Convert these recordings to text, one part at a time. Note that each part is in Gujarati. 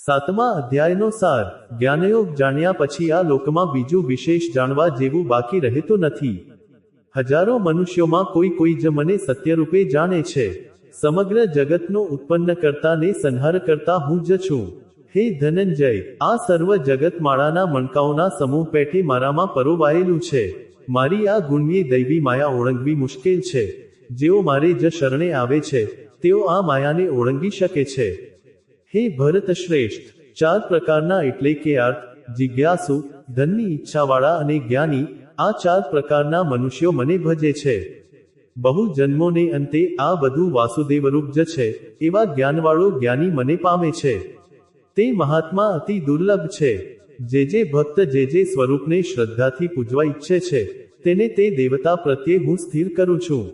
સાતમા અધ્યાયનો સાર. જ્ઞાનયોગ જાણ્યા પછી આ લોકમાં બીજું વિશેષ જાણવા જેવું બાકી રહેતું નથી. હજારો મનુષ્યોમાં કોઈ જ મને સત્યરૂપે જાણે છે. સમગ્ર જગતનો ઉત્પન્ન કરતા ને સંહાર કરતા હું જ છું. હે ધનંજય, આ સર્વ જગત માળાના મણકાઓના સમૂહ પેઠે મારામાં પરોવાયેલું છે. મારી આ ગુણની દૈવી માયા ઓળંગવી મુશ્કેલ છે. જેઓ મારે જ શરણે આવે છે તેઓ આ માયાને ઓળંગી શકે છે. હે ભરત શ્રેષ્ઠ, ચાર પ્રકારના એટલે કે અર્થ, જિજ્ઞાસુ, ધનની ઈચ્છાવાળા અને જ્ઞાની, આ ચાર પ્રકારના મનુષ્યો મને ભજે છે. બહુ જન્મોને અંતે આ બધું વાસુદેવરૂપ જ છે એવા જ્ઞાનવાળો જ્ઞાની મને પામે છે. તે મહાત્મા અતિ દુર્લભ છે. જે ભક્ત જે સ્વરૂપને શ્રદ્ધાથી પૂજવા ઈચ્છે છે તેને તે દેવતા પ્રત્યે હું સ્થિર કરું છું.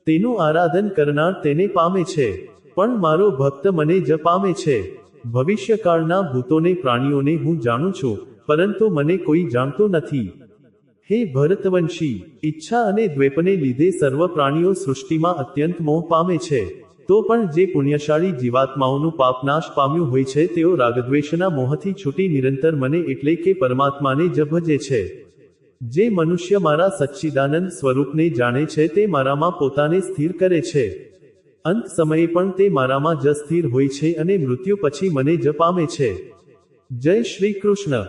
તેનું આરાધન કરનાર તેને પામે છે. પણ મારો ભક્ત મને જ પામે છે. ભવિષ્યકાળના ભૂતોને પ્રાણીઓને હું જાણું છું, પરંતુ મને કોઈ જાણતો નથી. હે ભરતવંશી, ઈચ્છા અને દ્વેપને લીધે સર્વ પ્રાણીઓ સૃષ્ટિમાં અત્યંત મોહ પામે છે. તો પણ જે પુણ્યશાળી જીવાત્માઓનું પાપ નાશ પામ્યું હોય છે તેઓ રાગદ્વેષના મોહથી છૂટી નિરંતર મને એટલે કે પરમાત્માને જ ભજે છે. જે મનુષ્ય મારા સચ્ચિદાનંદ સ્વરૂપને જાણે છે તે મારામાં પોતાને સ્થિર કરે છે. અંત સમયે પણ તે મારામાં જ સ્થિર હોય છે અને મૃત્યુ પછી મને જ પામે છે. જય શ્રી કૃષ્ણ.